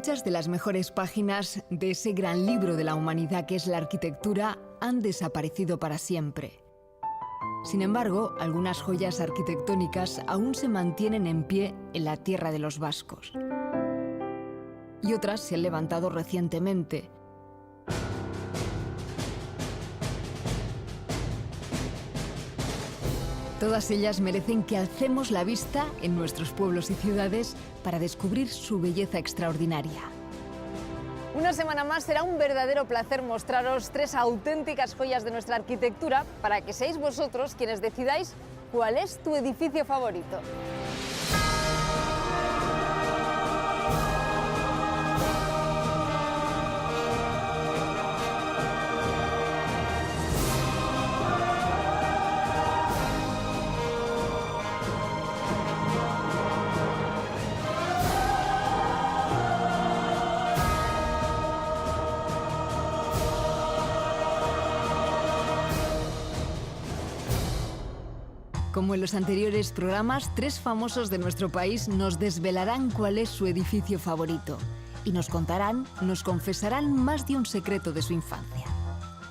Muchas de las mejores páginas de ese gran libro de la humanidad que es la arquitectura han desaparecido para siempre. Sin embargo, algunas joyas arquitectónicas aún se mantienen en pie en la tierra de los vascos. Y otras se han levantado recientemente. Todas ellas merecen que alcemos la vista en nuestros pueblos y ciudades para descubrir su belleza extraordinaria. Una semana más será un verdadero placer mostraros 3 auténticas joyas de nuestra arquitectura para que seáis vosotros quienes decidáis cuál es tu edificio favorito. Como en los anteriores programas, 3 famosos de nuestro país nos desvelarán cuál es su edificio favorito y nos contarán, nos confesarán más de un secreto de su infancia.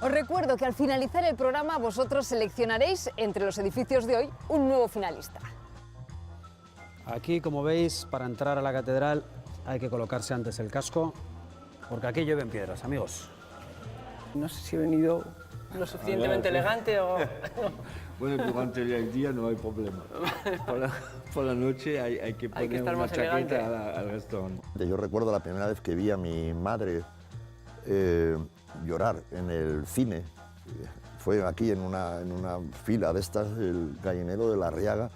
Os recuerdo que al finalizar el programa vosotros seleccionaréis entre los edificios de hoy un nuevo finalista. Aquí, como veis, para entrar a la catedral hay que colocarse antes el casco, porque aquí llueven piedras, amigos. No sé si he venido lo suficientemente elegante o... Bueno, durante el día no hay problema. Por la noche hay que poner una chaqueta al restaurante. Yo recuerdo la primera vez que vi a mi madre llorar en el cine. Fue aquí en una fila de estas, el Gallinero de la Arriaga.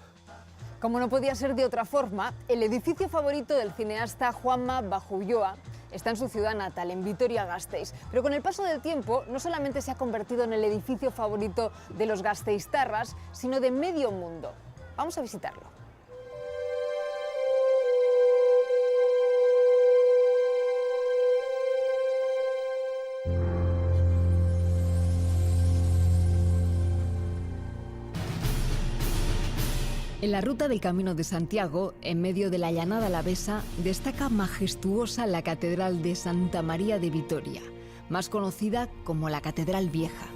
Como no podía ser de otra forma, el edificio favorito del cineasta Juanma Bajo Ulloa está en su ciudad natal, en Vitoria-Gasteiz. Pero con el paso del tiempo, no solamente se ha convertido en el edificio favorito de los gasteiztarras, sino de medio mundo. Vamos a visitarlo. En la ruta del Camino de Santiago, en medio de la llanada alavesa, destaca majestuosa la Catedral de Santa María de Vitoria, más conocida como la Catedral Vieja.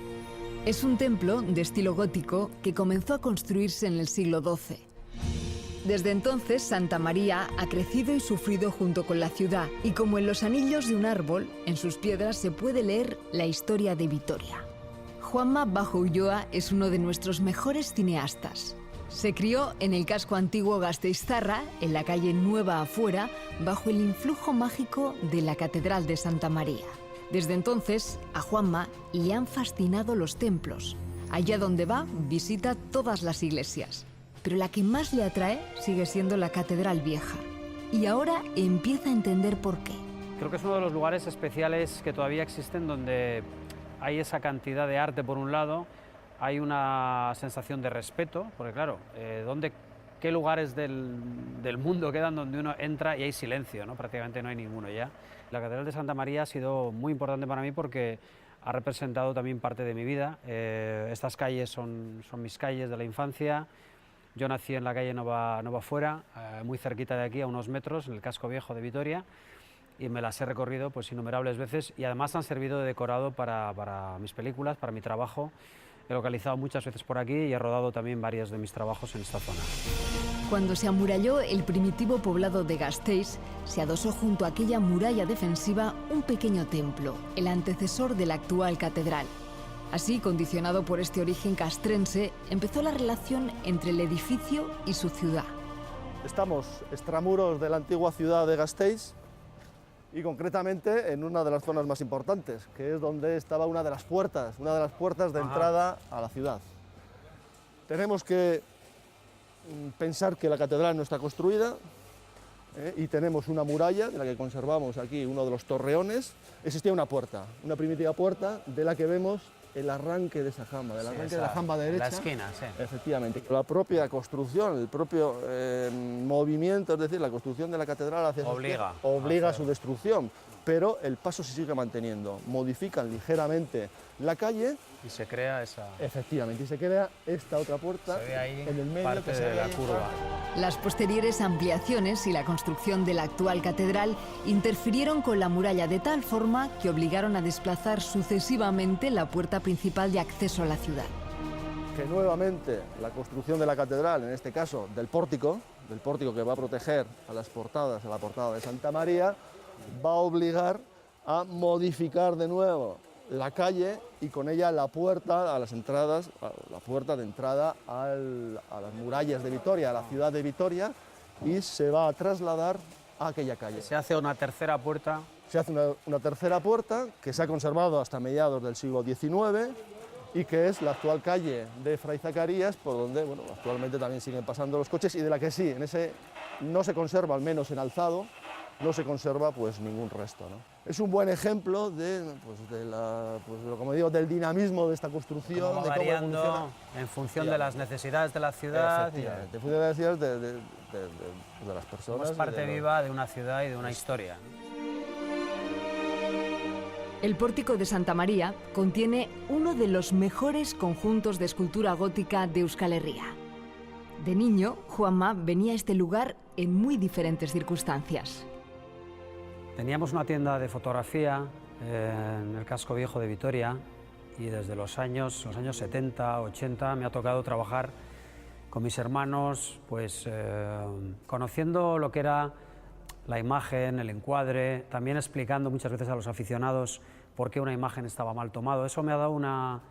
Es un templo de estilo gótico que comenzó a construirse en el siglo XII. Desde entonces, Santa María ha crecido y sufrido junto con la ciudad, y como en los anillos de un árbol, en sus piedras se puede leer la historia de Vitoria. Juanma Bajo Ulloa es uno de nuestros mejores cineastas. Se crió en el casco antiguo gasteiztarra, en la calle Nueva Afuera, bajo el influjo mágico de la Catedral de Santa María. Desde entonces, a Juanma le han fascinado los templos. Allá donde va, visita todas las iglesias. Pero la que más le atrae sigue siendo la Catedral Vieja. Y ahora empieza a entender por qué. Creo que es uno de los lugares especiales que todavía existen donde hay esa cantidad de arte por un lado. Hay una sensación de respeto, porque claro, ¿qué lugares del mundo quedan donde uno entra y hay silencio, ¿no? Prácticamente no hay ninguno ya. La Catedral de Santa María ha sido muy importante para mí porque ha representado también parte de mi vida. Estas calles son mis calles de la infancia. Yo nací en la calle Nova Fuera, muy cerquita de aquí, a unos metros, en el casco viejo de Vitoria, y me las he recorrido pues innumerables veces y además han servido de decorado para mis películas, para mi trabajo. He localizado muchas veces por aquí y he rodado también varios de mis trabajos en esta zona. Cuando se amuralló el primitivo poblado de Gasteiz, se adosó junto a aquella muralla defensiva un pequeño templo, el antecesor de la actual catedral. Así, condicionado por este origen castrense, empezó la relación entre el edificio y su ciudad. Estamos extramuros de la antigua ciudad de Gasteiz y concretamente en una de las zonas más importantes, que es donde estaba una de las puertas de entrada a la ciudad. Tenemos que pensar que la catedral no está construida y tenemos una muralla de la que conservamos aquí uno de los torreones. Existía una puerta, una primitiva puerta de la que vemos el arranque de esa jamba, del arranque de la jamba derecha. La esquina, sí. Efectivamente. La propia construcción, el propio movimiento, es decir, la construcción de la catedral hacia obliga a su destrucción. pero el paso se sigue manteniendo. Modifican ligeramente la calle. Y se crea esa... Efectivamente, y se crea esta otra puerta se ve ahí en el medio parte que se de ve la ahí. curva. Las posteriores ampliaciones y la construcción de la actual catedral interfirieron con la muralla de tal forma que obligaron a desplazar sucesivamente la puerta principal de acceso a la ciudad. Que nuevamente la construcción de la catedral, en este caso del pórtico que va a proteger a las portadas, a la portada de Santa María, va a obligar a modificar de nuevo la calle y con ella la puerta a las entradas, la puerta de entrada a las murallas de Vitoria, a la ciudad de Vitoria, y se va a trasladar a aquella calle. Se hace una tercera puerta. Se hace una tercera puerta que se ha conservado hasta mediados del siglo XIX y que es la actual calle de Fray Zacarías, por donde bueno, actualmente también siguen pasando los coches y de la que sí, no se conserva, al menos en alzado, no se conserva pues ningún resto, ¿no? Es un buen ejemplo como digo, del dinamismo de esta construcción, Cómo va de cómo variando evoluciona en función de las necesidades de la ciudad. efectivamente, en función de las necesidades de las personas. Es parte viva de una ciudad y de una historia. El pórtico de Santa María contiene uno de los mejores conjuntos de escultura gótica de Euskal Herria. De niño, Juanma venía a este lugar en muy diferentes circunstancias. Teníamos una tienda de fotografía en el casco viejo de Vitoria y desde los años 70, 80 me ha tocado trabajar con mis hermanos, pues conociendo lo que era la imagen, el encuadre, también explicando muchas veces a los aficionados por qué una imagen estaba mal tomada. Eso me ha dado una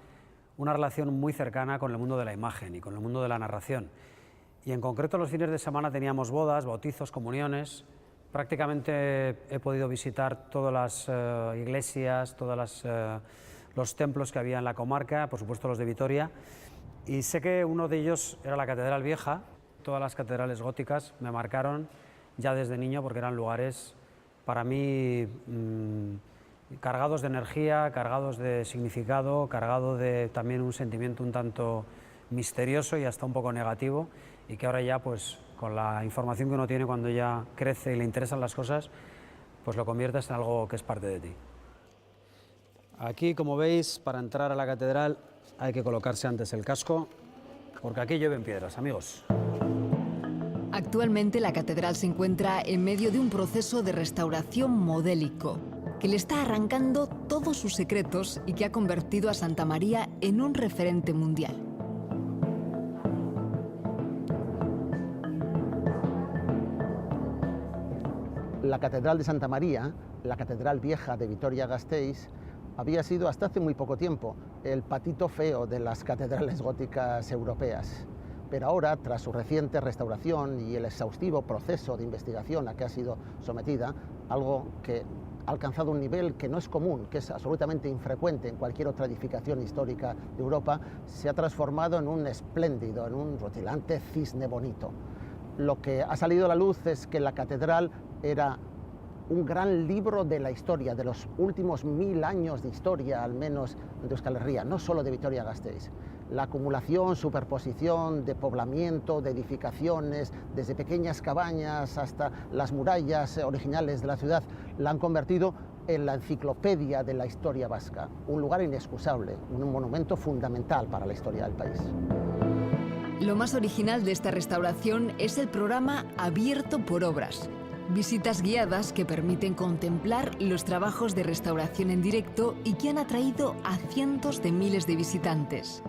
relación muy cercana con el mundo de la imagen y con el mundo de la narración. Y en concreto los fines de semana teníamos bodas, bautizos, comuniones. Prácticamente he podido visitar todas las iglesias, todos los templos que había en la comarca, por supuesto los de Vitoria. Y sé que uno de ellos era la Catedral Vieja. Todas las catedrales góticas me marcaron ya desde niño porque eran lugares para mí cargados de energía, cargados de significado, cargados de también un sentimiento un tanto misterioso y hasta un poco negativo, y que ahora ya pues con la información que uno tiene cuando ya crece y le interesan las cosas, pues lo conviertes en algo que es parte de ti. Aquí, como veis, para entrar a la catedral hay que colocarse antes el casco, porque aquí llueven piedras, amigos. Actualmente la catedral se encuentra en medio de un proceso de restauración modélico que le está arrancando todos sus secretos y que ha convertido a Santa María en un referente mundial. La Catedral de Santa María, la Catedral Vieja de Vitoria-Gasteiz, había sido hasta hace muy poco tiempo el patito feo de las catedrales góticas europeas. Pero ahora, tras su reciente restauración y el exhaustivo proceso de investigación a que ha sido sometida, algo que ha alcanzado un nivel que no es común, que es absolutamente infrecuente en cualquier otra edificación histórica de Europa, se ha transformado en un espléndido, en un rutilante cisne bonito. Lo que ha salido a la luz es que la catedral era un gran libro de la historia, de los últimos 1000 años de historia, al menos de Euskal Herria, no solo de Vitoria-Gasteiz. La acumulación, superposición de poblamiento, de edificaciones, desde pequeñas cabañas hasta las murallas originales de la ciudad, la han convertido en la enciclopedia de la historia vasca, un lugar inexcusable, un monumento fundamental para la historia del país. Lo más original de esta restauración es el programa Abierto por Obras. Visitas guiadas que permiten contemplar los trabajos de restauración en directo y que han atraído a cientos de miles de visitantes.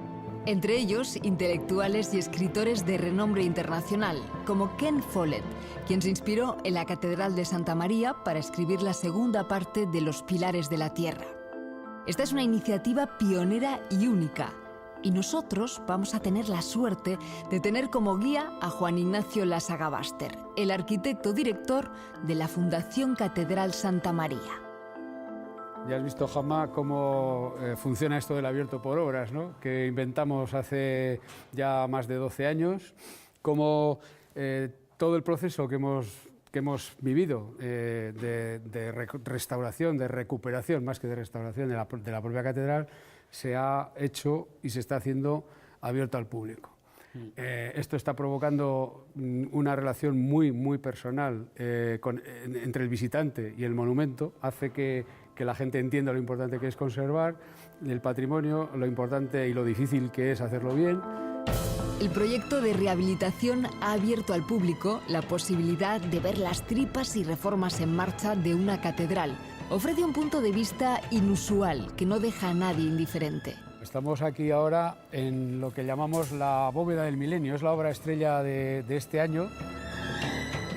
Entre ellos, intelectuales y escritores de renombre internacional, como Ken Follett, quien se inspiró en la Catedral de Santa María para escribir la segunda parte de Los Pilares de la Tierra. Esta es una iniciativa pionera y única, y nosotros vamos a tener la suerte de tener como guía a Juan Ignacio Lasagabaster, el arquitecto director de la Fundación Catedral Santa María. Ya has visto, Juanma, cómo funciona esto del abierto por obras, ¿no? Que inventamos hace ya más de 12 años, cómo todo el proceso que hemos vivido de restauración, de recuperación, más que de restauración de la propia catedral, se ha hecho y se está haciendo abierto al público. Esto está provocando una relación muy personal entre el visitante y el monumento, hace que la gente entienda lo importante que es conservar el patrimonio, lo importante y lo difícil que es hacerlo bien. El proyecto de rehabilitación ha abierto al público la posibilidad de ver las tripas y reformas en marcha de una catedral. Ofrece un punto de vista inusual que no deja a nadie indiferente. Estamos aquí ahora en lo que llamamos la bóveda del milenio, es la obra estrella de este año.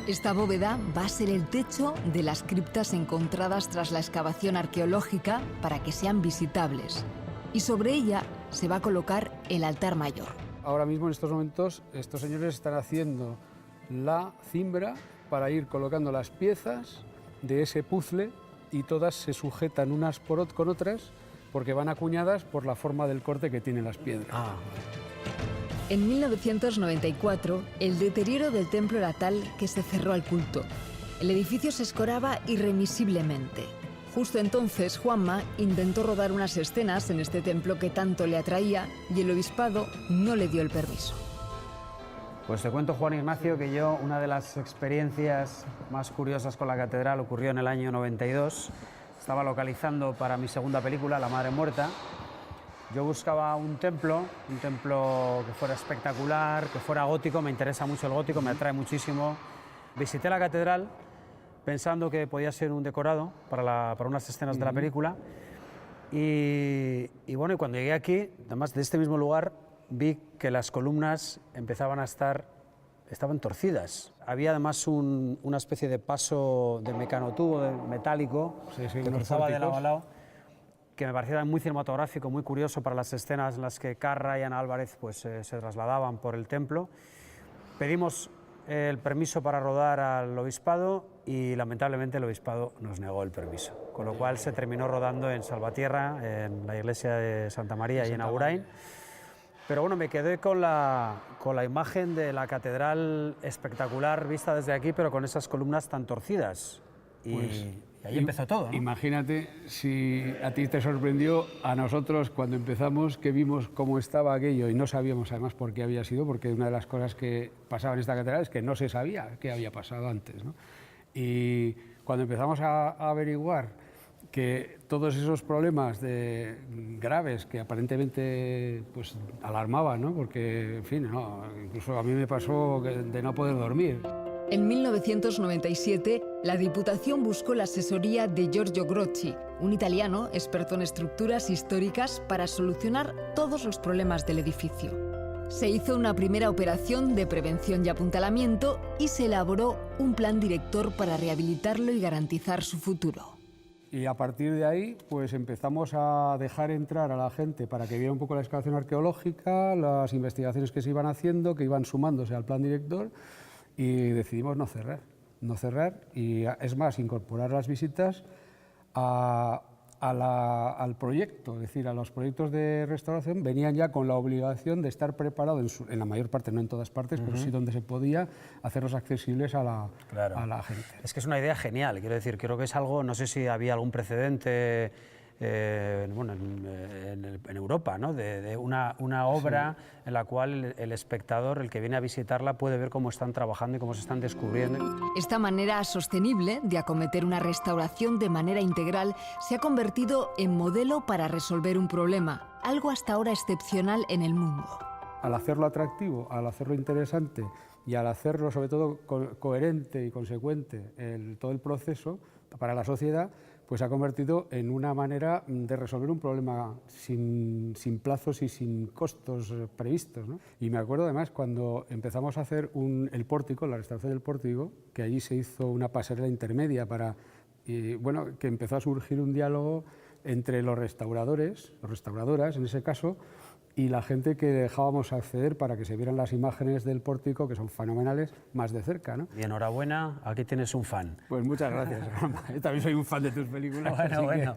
Esta bóveda va a ser el techo de las criptas encontradas tras la excavación arqueológica para que sean visitables. Y sobre ella se va a colocar el altar mayor. Ahora mismo, en estos momentos, estos señores están haciendo la cimbra para ir colocando las piezas de ese puzzle y todas se sujetan unas con otras porque van acuñadas por la forma del corte que tienen las piedras. En 1994, el deterioro del templo era tal que se cerró al culto. El edificio se escoraba irremisiblemente. Justo entonces, Juanma intentó rodar unas escenas en este templo que tanto le atraía y el obispado no le dio el permiso. Pues te cuento, Juan Ignacio, que yo, una de las experiencias más curiosas con la catedral ocurrió en el año 92. Estaba localizando para mi segunda película, La Madre Muerta. Yo buscaba un templo que fuera espectacular, que fuera gótico. Me interesa mucho el gótico, me atrae muchísimo. Visité la catedral pensando que podía ser un decorado para unas escenas de la película. Y bueno, y cuando llegué aquí, además de este mismo lugar, vi que las columnas estaban torcidas. Había además una especie de paso de mecanotubo metálico que cruzaba de lado a lado, que me parecía muy cinematográfico, muy curioso para las escenas en las que Carra y Ana Álvarez pues, se trasladaban por el templo. Pedimos el permiso para rodar al obispado y lamentablemente el obispado nos negó el permiso, con lo cual se terminó rodando en Salvatierra, en la iglesia de Santa María y en Agurain. Pero bueno, me quedé con la imagen de la catedral espectacular vista desde aquí, pero con esas columnas tan torcidas. Y ahí empezó todo, ¿no? Imagínate si a ti te sorprendió, a nosotros cuando empezamos, que vimos cómo estaba aquello y no sabíamos además por qué había sido, porque una de las cosas que pasaba en esta catedral es que no se sabía qué había pasado antes, ¿no? Y cuando empezamos a averiguar que todos esos problemas graves que aparentemente pues, alarmaban, ¿no? Porque, en fin, no, incluso a mí me pasó de no poder dormir. En 1997, la Diputación buscó la asesoría de Giorgio Grocci, un italiano experto en estructuras históricas, para solucionar todos los problemas del edificio. Se hizo una primera operación de prevención y apuntalamiento y se elaboró un plan director para rehabilitarlo y garantizar su futuro. Y a partir de ahí, pues empezamos a dejar entrar a la gente para que viera un poco la excavación arqueológica, las investigaciones que se iban haciendo, que iban sumándose al plan director, y decidimos no cerrar y, es más, incorporar las visitas al proyecto, es decir, a los proyectos de restauración venían ya con la obligación de estar preparados en la mayor parte, no en todas partes, pero sí donde se podía, hacerlos accesibles a la gente. Es que es una idea genial, quiero decir, creo que es algo, no sé si había algún precedente en Europa, ¿no? de una obra en la cual el espectador, el que viene a visitarla, puede ver cómo están trabajando y cómo se están descubriendo. Esta manera sostenible de acometer una restauración de manera integral se ha convertido en modelo para resolver un problema, algo hasta ahora excepcional en el mundo. Al hacerlo atractivo, al hacerlo interesante y al hacerlo sobre todo coherente y consecuente todo el proceso para la sociedad, pues se ha convertido en una manera de resolver un problema sin plazos y sin costos previstos, ¿no? Y me acuerdo además cuando empezamos a hacer el pórtico, la restauración del pórtico, que allí se hizo una pasarela intermedia que empezó a surgir un diálogo entre los restauradoras, en ese caso, y la gente que dejábamos acceder para que se vieran las imágenes del pórtico, que son fenomenales, más de cerca, ¿no? Y enhorabuena, aquí tienes un fan. Pues muchas gracias, Rafa. Yo también soy un fan de tus películas. Bueno.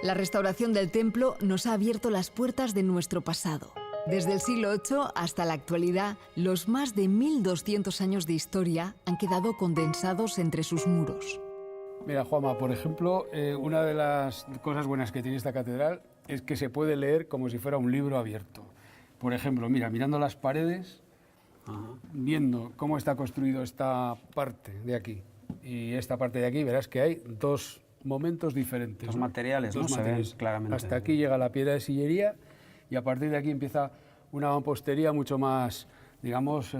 La restauración del templo nos ha abierto las puertas de nuestro pasado. Desde el siglo VIII hasta la actualidad, los más de 1200 años de historia han quedado condensados entre sus muros. Mira, Juanma, por ejemplo, una de las cosas buenas que tiene esta catedral es que se puede leer como si fuera un libro abierto. por ejemplo, mira, mirando las paredes, viendo cómo está construido esta parte de aquí y esta parte de aquí, verás que hay dos momentos diferentes. Los materiales, ¿no? Se ven claramente. Hasta aquí llega la piedra de sillería y a partir de aquí empieza una mampostería mucho más, digamos,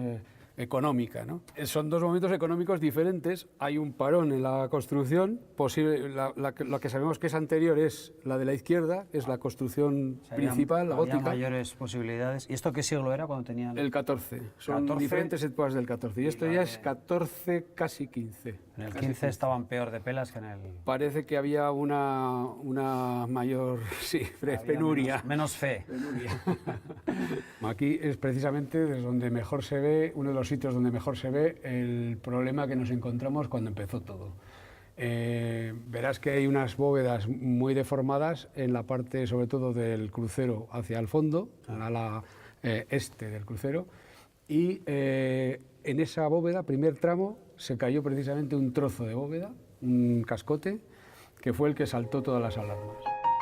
económica, ¿no? Son dos momentos económicos diferentes. Hay un parón en la construcción. Lo que sabemos que es anterior es la de la izquierda, es la construcción principal, la gótica. Había mayores posibilidades. ¿Y esto qué siglo era cuando tenían? El 14. Son diferentes épocas del 14. Y esto ya es 14, casi 15. En el 15 estaban peor de pelas que en el... Parece que había una mayor penuria. Menos fe. Aquí es precisamente desde donde mejor se ve, uno de los sitios donde mejor se ve el problema que nos encontramos cuando empezó todo. Verás que hay unas bóvedas muy deformadas en la parte, sobre todo, del crucero hacia el fondo, al ala este del crucero, y en esa bóveda, primer tramo, se cayó precisamente un trozo de bóveda, un cascote, que fue el que saltó todas las alarmas.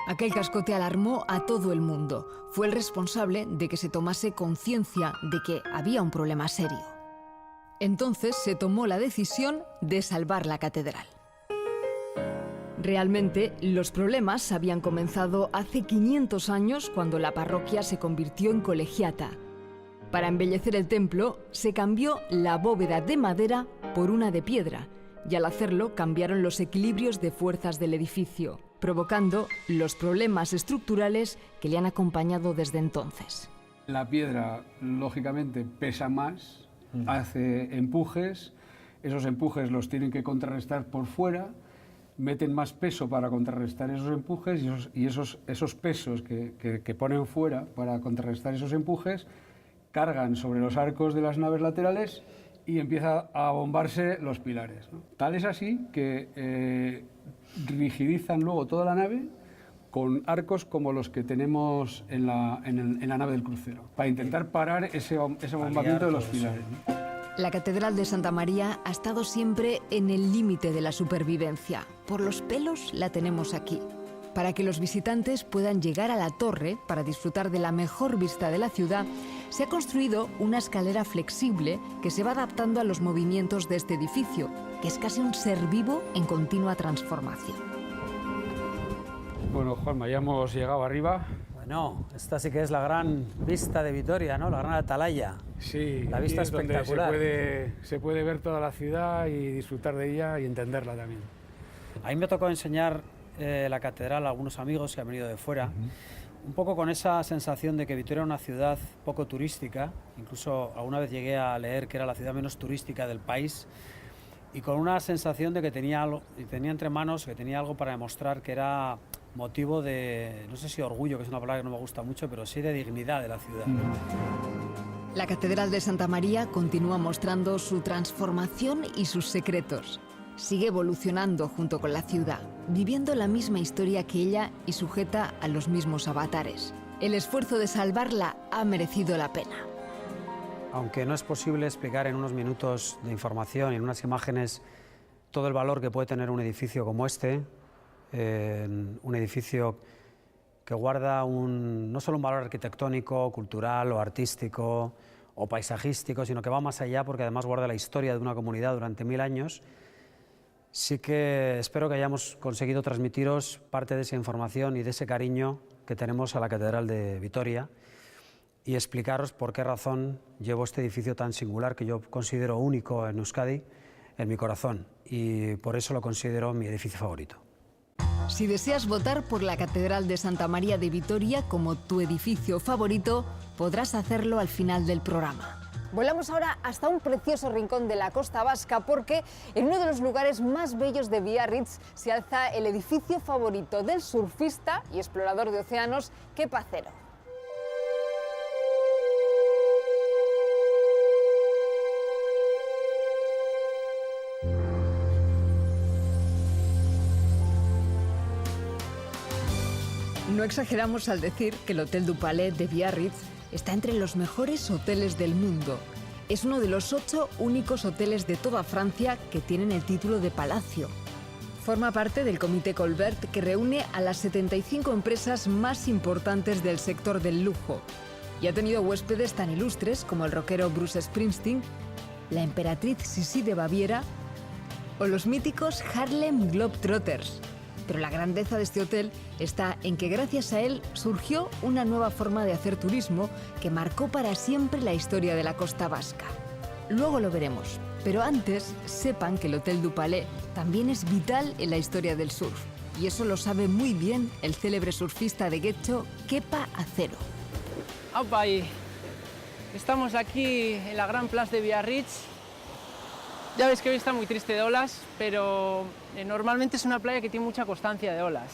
Aquel cascote alarmó a todo el mundo. Fue el responsable de que se tomase conciencia de que había un problema serio. Entonces se tomó la decisión de salvar la catedral. Realmente, los problemas habían comenzado hace 500 años cuando la parroquia se convirtió en colegiata. Para embellecer el templo, se cambió la bóveda de madera por una de piedra, y al hacerlo cambiaron los equilibrios de fuerzas del edificio, provocando los problemas estructurales que le han acompañado desde entonces. La piedra, lógicamente, pesa más, hace empujes, esos empujes los tienen que contrarrestar por fuera, meten más peso para contrarrestar esos empujes y esos pesos que ponen fuera para contrarrestar esos empujes cargan sobre los arcos de las naves laterales y empieza a bombarse los pilares, ¿no? Tal es así que rigidizan luego toda la nave con arcos como los que tenemos en la nave del crucero, para intentar parar ese bombamiento de los pilares, ¿no? La Catedral de Santa María ha estado siempre en el límite de la supervivencia. Por los pelos la tenemos aquí. Para que los visitantes puedan llegar a la torre para disfrutar de la mejor vista de la ciudad, se ha construido una escalera flexible que se va adaptando a los movimientos de este edificio, que es casi un ser vivo en continua transformación. Bueno, Juanma, ya hemos llegado arriba. Bueno, esta sí que es la gran vista de Vitoria, ¿no? La gran atalaya. Sí, la vista es espectacular. Donde se puede ver toda la ciudad y disfrutar de ella y entenderla también. A mí me tocó enseñar la catedral a algunos amigos que han venido de fuera, un poco con esa sensación de que Vitoria era una ciudad poco turística. Incluso alguna vez llegué a leer que era la ciudad menos turística del país, y con una sensación de que tenía entre manos, que tenía algo para demostrar, que era motivo de, no sé si orgullo, que es una palabra que no me gusta mucho, pero sí de dignidad de la ciudad. La Catedral de Santa María continúa mostrando su transformación y sus secretos. Sigue evolucionando junto con la ciudad, viviendo la misma historia que ella y sujeta a los mismos avatares. El esfuerzo de salvarla ha merecido la pena. Aunque no es posible explicar en unos minutos de información y en unas imágenes todo el valor que puede tener un edificio como este, un edificio que guarda no solo un valor arquitectónico, cultural o artístico o paisajístico, sino que va más allá porque además guarda la historia de una comunidad durante 1000 años, sí que espero que hayamos conseguido transmitiros parte de esa información y de ese cariño que tenemos a la Catedral de Vitoria y explicaros por qué razón llevo este edificio tan singular que yo considero único en Euskadi en mi corazón, y por eso lo considero mi edificio favorito. Si deseas votar por la Catedral de Santa María de Vitoria como tu edificio favorito, podrás hacerlo al final del programa. Volamos ahora hasta un precioso rincón de la costa vasca, porque en uno de los lugares más bellos de Biarritz se alza el edificio favorito del surfista y explorador de océanos Kepa Zero. No exageramos al decir que el Hotel du Palais de Biarritz está entre los mejores hoteles del mundo. Es uno de los 8 únicos hoteles de toda Francia que tienen el título de palacio. Forma parte del Comité Colbert, que reúne a las 75 empresas más importantes del sector del lujo. y ha tenido huéspedes tan ilustres como el rockero Bruce Springsteen, la emperatriz Sisi de Baviera o los míticos Harlem Globetrotters. Pero la grandeza de este hotel está en que gracias a él surgió una nueva forma de hacer turismo que marcó para siempre la historia de la costa vasca. Luego lo veremos, pero antes sepan que el Hotel du Palais también es vital en la historia del surf. Y eso lo sabe muy bien el célebre surfista de Getxo, Kepa Acero. ¡Aupa! Estamos aquí en la Gran Plaza de Biarritz. Ya ves que hoy está muy triste de olas, pero normalmente es una playa que tiene mucha constancia de olas.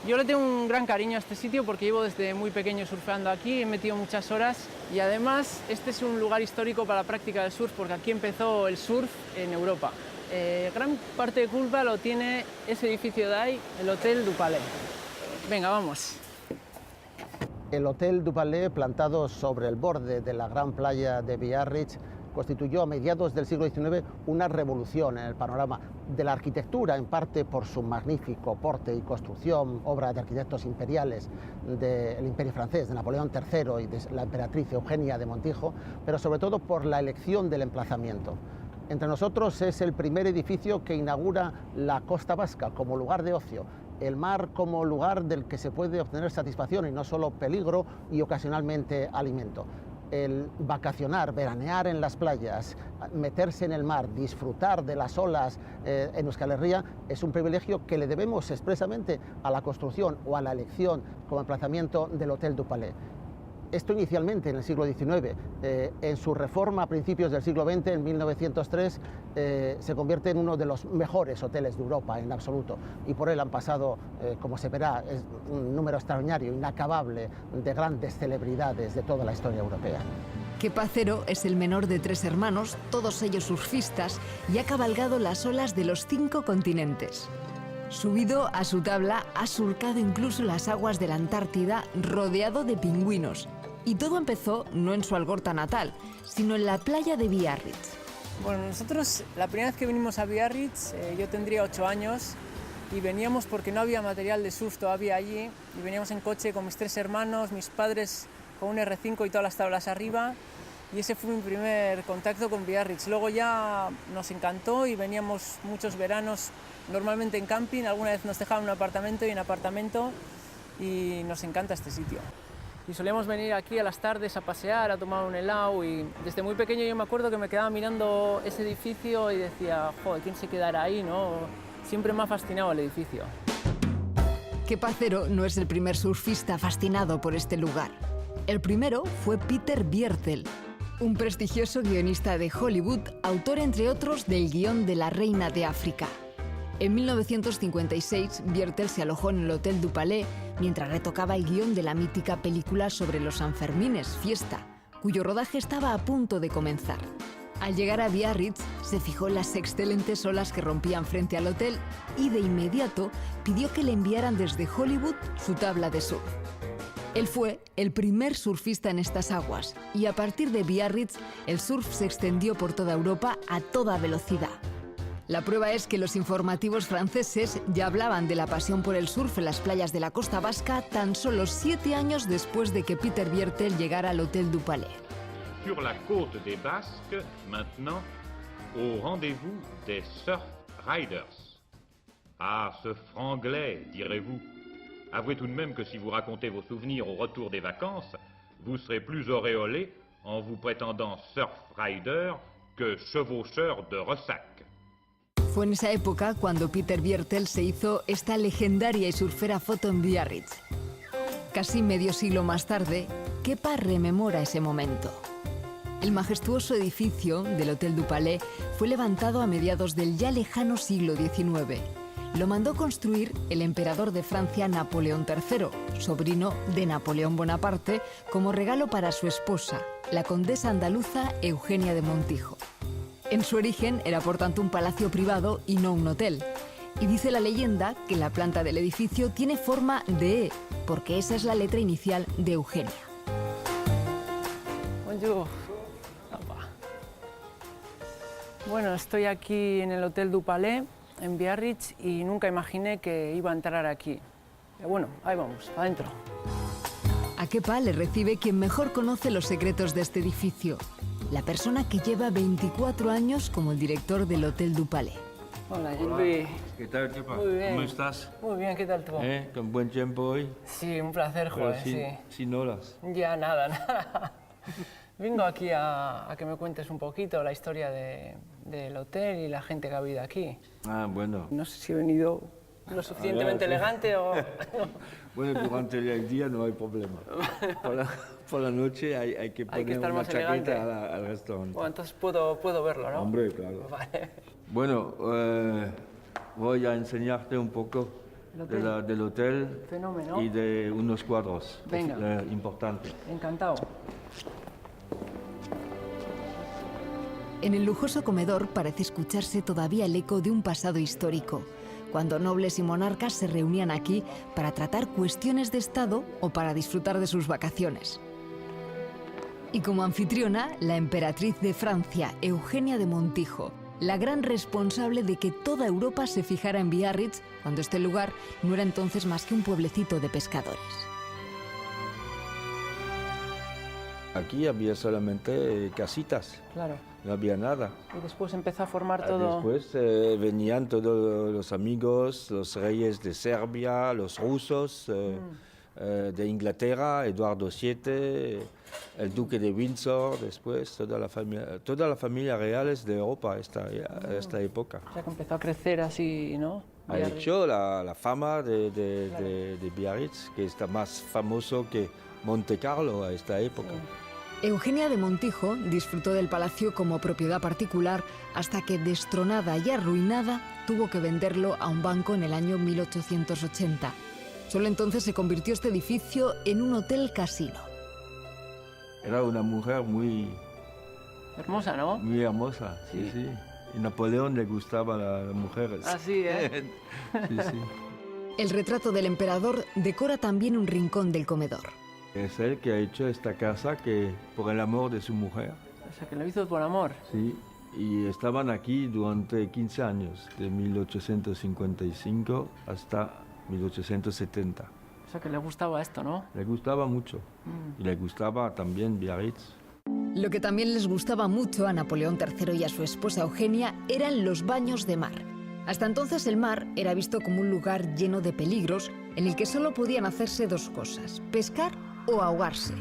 Yo le tengo un gran cariño a este sitio porque llevo desde muy pequeño surfeando aquí, he metido muchas horas y además este es un lugar histórico para la práctica del surf porque aquí empezó el surf en Europa. Gran parte de culpa lo tiene ese edificio de ahí, el Hotel du Palais. Venga, vamos. El Hotel du Palais, plantado sobre el borde de la gran playa de Biarritz, constituyó a mediados del siglo XIX una revolución en el panorama de la arquitectura, en parte por su magnífico porte y construcción, obra de arquitectos imperiales del Imperio francés, de Napoleón III y de la emperatriz Eugenia de Montijo, pero sobre todo por la elección del emplazamiento. Entre nosotros es el primer edificio que inaugura la costa vasca como lugar de ocio, el mar como lugar del que se puede obtener satisfacción y no solo peligro y ocasionalmente alimento. El vacacionar, veranear en las playas, meterse en el mar, disfrutar de las olas en Euskal Herria es un privilegio que le debemos expresamente a la construcción o a la elección como emplazamiento del Hotel du Palais. Esto inicialmente en el siglo XIX, en su reforma a principios del siglo XX, en 1903, se convierte en uno de los mejores hoteles de Europa en absoluto y por él han pasado, como se verá, es un número extraordinario, inacabable de grandes celebridades de toda la historia europea. Kepa Acero es el menor de 3 hermanos, todos ellos surfistas, y ha cabalgado las olas de los 5 continentes. Subido a su tabla, ha surcado incluso las aguas de la Antártida rodeado de pingüinos. Y todo empezó no en su Algorta natal, sino en la playa de Biarritz. Bueno, nosotros la primera vez que vinimos a Biarritz, yo tendría 8 años y veníamos porque no había material de surf todavía allí y veníamos en coche con mis 3 hermanos, mis padres con un R5 y todas las tablas arriba y ese fue mi primer contacto con Biarritz. Luego ya nos encantó y veníamos muchos veranos normalmente en camping, alguna vez nos dejaban un apartamento y en apartamento y nos encanta este sitio. Y solíamos venir aquí a las tardes a pasear, a tomar un helado y desde muy pequeño yo me acuerdo que me quedaba mirando ese edificio y decía, joder, ¿quién se quedará ahí, no? Siempre me ha fascinado el edificio. Kepa Acero no es el primer surfista fascinado por este lugar. El primero fue Peter Bierzel, un prestigioso guionista de Hollywood, autor entre otros del guión de La Reina de África. En 1956, Bierzel se alojó en el Hotel du Palais mientras retocaba el guión de la mítica película sobre los Sanfermines, Fiesta, cuyo rodaje estaba a punto de comenzar. Al llegar a Biarritz, se fijó en las excelentes olas que rompían frente al hotel y de inmediato pidió que le enviaran desde Hollywood su tabla de surf. Él fue el primer surfista en estas aguas y a partir de Biarritz, el surf se extendió por toda Europa a toda velocidad. La prueba es que los informativos franceses ya hablaban de la pasión por el surf en las playas de la costa vasca tan solo 7 años después de que Peter Bierzel llegara al Hotel du Palais. Sur la côte des Basques, maintenant, au rendez-vous des surf riders. Ah, ce franglais, direz-vous. Avouez tout de même que si vous racontez vos souvenirs au retour des vacances, vous serez plus auréolé en vous prétendant surf rider que chevaucheur de ressac. Fue en esa época cuando Peter Bierzel se hizo esta legendaria y surfera foto en Biarritz. Casi medio siglo más tarde, Kepa rememora ese momento. El majestuoso edificio del Hotel du Palais fue levantado a mediados del ya lejano siglo XIX. Lo mandó construir el emperador de Francia Napoleón III, sobrino de Napoleón Bonaparte, como regalo para su esposa, la condesa andaluza Eugenia de Montijo. En su origen era por tanto un palacio privado y no un hotel. Y dice la leyenda que la planta del edificio tiene forma de E, porque esa es la letra inicial de Eugenia. Bonjour. Bueno, estoy aquí en el Hotel du Palais, en Biarritz, y nunca imaginé que iba a entrar aquí. Pero bueno, ahí vamos, adentro. Kepa le recibe quien mejor conoce los secretos de este edificio, la persona que lleva 24 años como el director del Hotel du Palais. Hola, Gilby. ¿Qué tal, Kepa? Muy bien. ¿Cómo estás? Muy bien, ¿qué tal tú? ¿Con buen tiempo hoy? Sí, un placer, joder, sí. Sin olas. Ya, nada. Vengo aquí a que me cuentes un poquito la historia del hotel y la gente que ha vivido aquí. Ah, bueno. No sé si he venido lo suficientemente elegante o... Bueno, durante el día no hay problema. Por la noche hay que poner una chaqueta al restaurante. Bueno, entonces puedo verlo, ¿no? Hombre, claro. Vale. Bueno, voy a enseñarte un poco del hotel. Fenómeno. Y de unos cuadros. Venga. Importantes. Encantado. En el lujoso comedor parece escucharse todavía el eco de un pasado histórico, cuando nobles y monarcas se reunían aquí para tratar cuestiones de Estado o para disfrutar de sus vacaciones. Y como anfitriona, la emperatriz de Francia, Eugenia de Montijo, la gran responsable de que toda Europa se fijara en Biarritz, cuando este lugar no era entonces más que un pueblecito de pescadores. Aquí había solamente casitas. Claro. No había nada. Y después empezó a formar todo... Después venían todos los amigos, los reyes de Serbia, los rusos, de Inglaterra, Eduardo VII, el duque de Windsor, después toda la familia real es de Europa esta época. O sea que empezó a crecer así, ¿no? Ha hecho la fama de Biarritz, que está más famoso que Monte Carlo a esta época. Eugenia de Montijo disfrutó del palacio como propiedad particular hasta que, destronada y arruinada, tuvo que venderlo a un banco en el año 1880. Solo entonces se convirtió este edificio en un hotel casino. Era una mujer muy... hermosa, ¿no? Muy hermosa, sí. Y Napoleón le gustaban las mujeres. Ah, sí, ¿eh? Sí. El retrato del emperador decora también un rincón del comedor. Es él que ha hecho esta casa por el amor de su mujer. O sea, que lo hizo por amor. Sí, y estaban aquí durante 15 años, de 1855 hasta 1870. O sea, que le gustaba esto, ¿no? Le gustaba mucho. Y le gustaba también Biarritz. Lo que también les gustaba mucho a Napoleón III y a su esposa Eugenia eran los baños de mar. Hasta entonces el mar era visto como un lugar lleno de peligros en el que solo podían hacerse dos cosas: pescar o ahogarse.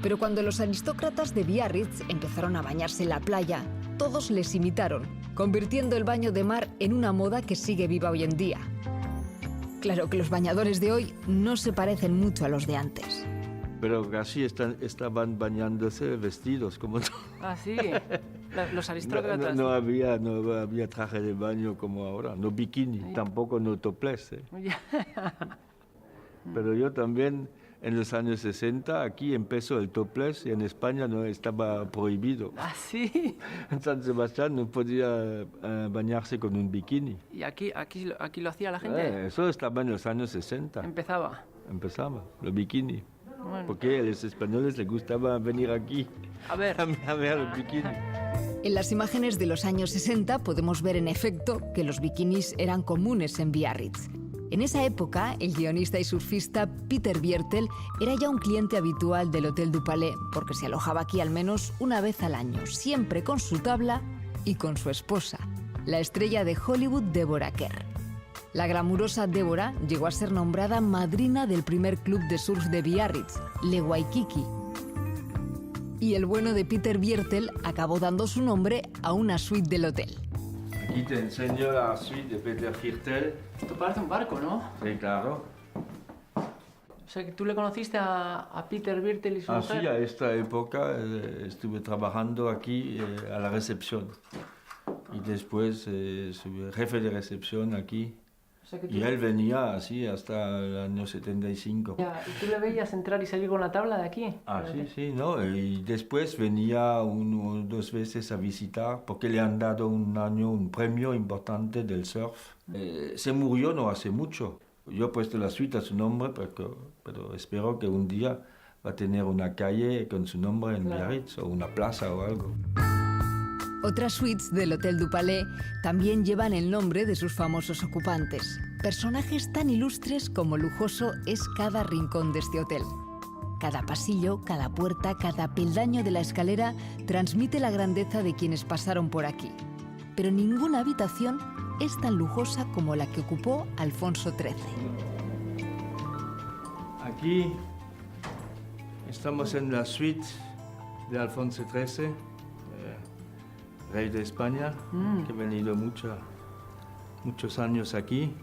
Pero cuando los aristócratas de Biarritz empezaron a bañarse en la playa, todos les imitaron, convirtiendo el baño de mar en una moda que sigue viva hoy en día. Claro que los bañadores de hoy no se parecen mucho a los de antes. Pero casi estaban bañándose vestidos como todos. Ah, sí. Los aristócratas. No había traje de baño como ahora, no bikini, tampoco no topless. Pero yo también, en los años 60, aquí empezó el topless y en España no estaba prohibido. Ah, sí. En San Sebastián no podía bañarse con un bikini. ¿Y aquí lo hacía la gente? Eso estaba en los años 60. Empezaba, el bikini. Bueno. Porque a los españoles les gustaba venir aquí a ver el bikini. En las imágenes de los años 60 podemos ver en efecto que los bikinis eran comunes en Biarritz. En esa época, el guionista y surfista Peter Biertel era ya un cliente habitual del Hotel du Palais, porque se alojaba aquí al menos una vez al año, siempre con su tabla y con su esposa, la estrella de Hollywood Deborah Kerr. La glamurosa Deborah llegó a ser nombrada madrina del primer club de surf de Biarritz, Le Waikiki. Y el bueno de Peter Biertel acabó dando su nombre a una suite del hotel. Aquí te enseño la suite de Peter Biertel. Esto parece un barco, ¿no? Sí, claro. O sea, que tú le conociste a Peter Biertel y su mujer. Sí, a esta época estuve trabajando aquí a la recepción. Y después soy jefe de recepción aquí. O sea, y él venía así hasta el año 75. Ya, ¿y tú le veías entrar y salir con la tabla de aquí? Ah, sí, ¿no? Y después venía 1 o 2 veces a visitar porque le han dado un premio importante del surf. Se murió no hace mucho. Yo he puesto la suite a su nombre, pero espero que un día va a tener una calle con su nombre en Biarritz o una plaza o algo. Otras suites del Hotel du Palais también llevan el nombre de sus famosos ocupantes, personajes tan ilustres como lujoso es cada rincón de este hotel. Cada pasillo, cada puerta, cada peldaño de la escalera transmite la grandeza de quienes pasaron por aquí. Pero ninguna habitación es tan lujosa como la que ocupó Alfonso XIII. Aquí estamos en la suite de Alfonso XIII, rey de España, que ha venido muchos años aquí.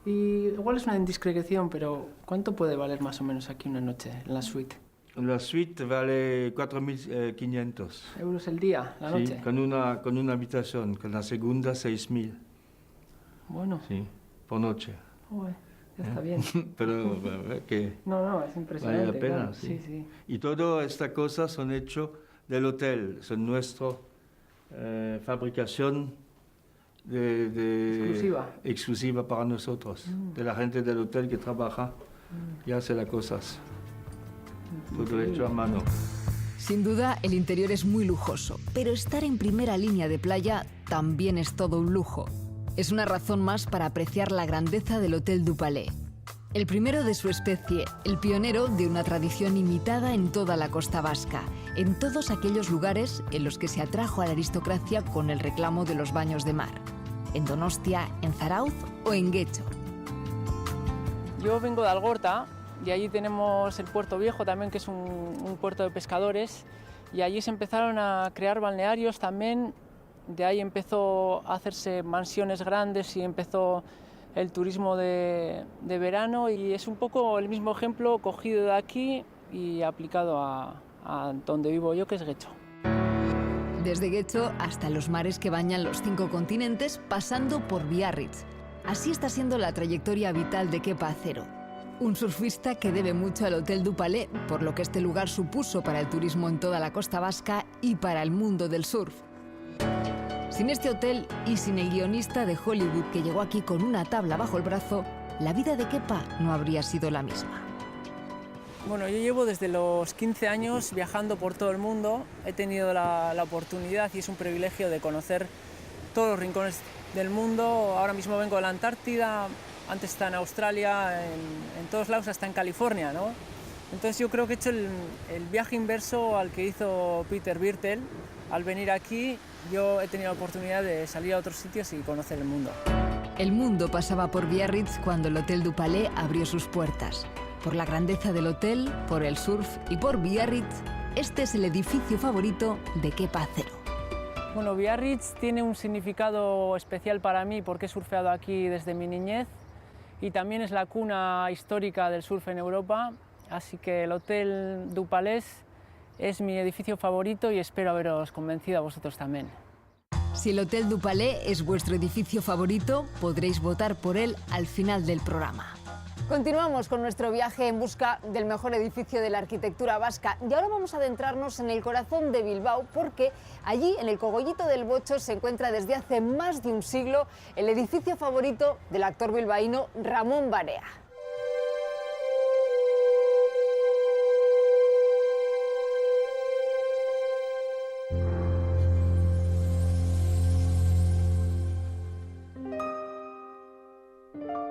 Y igual es una indiscreción, pero ¿cuánto puede valer más o menos aquí una noche en la suite? La suite vale 4.500 ¿Euros el día, la noche? Sí, con una habitación, con la segunda 6.000. Bueno. Sí, por noche. Uy, ya está bien. Pero que No, es impresionante. vale la pena, claro. sí. Sí. Y todas estas cosas son hechas del hotel, son nuestra fabricación exclusiva para nosotros, de la gente del hotel que trabaja y hace las cosas. Todo hecho a mano. Sin duda, el interior es muy lujoso, pero estar en primera línea de playa también es todo un lujo. Es una razón más para apreciar la grandeza del Hotel du Palais. El primero de su especie, el pionero de una tradición imitada en toda la costa vasca, en todos aquellos lugares en los que se atrajo a la aristocracia con el reclamo de los baños de mar. En Donostia, en Zarauz o en Getxo. Yo vengo de Algorta y allí tenemos el Puerto Viejo también, que es un puerto de pescadores, y allí se empezaron a crear balnearios también. De ahí empezó a hacerse mansiones grandes y empezó el turismo de verano, y es un poco el mismo ejemplo cogido de aquí y aplicado a donde vivo yo, que es Getxo. Desde Getxo hasta los mares que bañan los 5 continentes, pasando por Biarritz. Así está siendo la trayectoria vital de Kepa Acero, un surfista que debe mucho al Hotel du Palais, por lo que este lugar supuso para el turismo en toda la costa vasca y para el mundo del surf. Sin este hotel y sin el guionista de Hollywood que llegó aquí con una tabla bajo el brazo, la vida de Kepa no habría sido la misma. Bueno, yo llevo desde los 15 años viajando por todo el mundo. He tenido la oportunidad y es un privilegio de conocer todos los rincones del mundo. Ahora mismo vengo de la Antártida, antes está en Australia, en todos lados, hasta en California, ¿no? Entonces yo creo que he hecho el viaje inverso al que hizo Peter Birtel. Al venir aquí, yo he tenido la oportunidad de salir a otros sitios y conocer el mundo. El mundo pasaba por Biarritz cuando el Hotel du Palais abrió sus puertas. Por la grandeza del hotel, por el surf y por Biarritz, este es el edificio favorito de Kepa Acero. Bueno, Biarritz tiene un significado especial para mí porque he surfeado aquí desde mi niñez y también es la cuna histórica del surf en Europa, así que el Hotel du Palais es mi edificio favorito y espero haberos convencido a vosotros también. Si el Hotel du Palais es vuestro edificio favorito, podréis votar por él al final del programa. Continuamos con nuestro viaje en busca del mejor edificio de la arquitectura vasca y ahora vamos a adentrarnos en el corazón de Bilbao porque allí, en el Cogollito del Bocho, se encuentra desde hace más de un siglo el edificio favorito del actor bilbaíno Ramón Barea.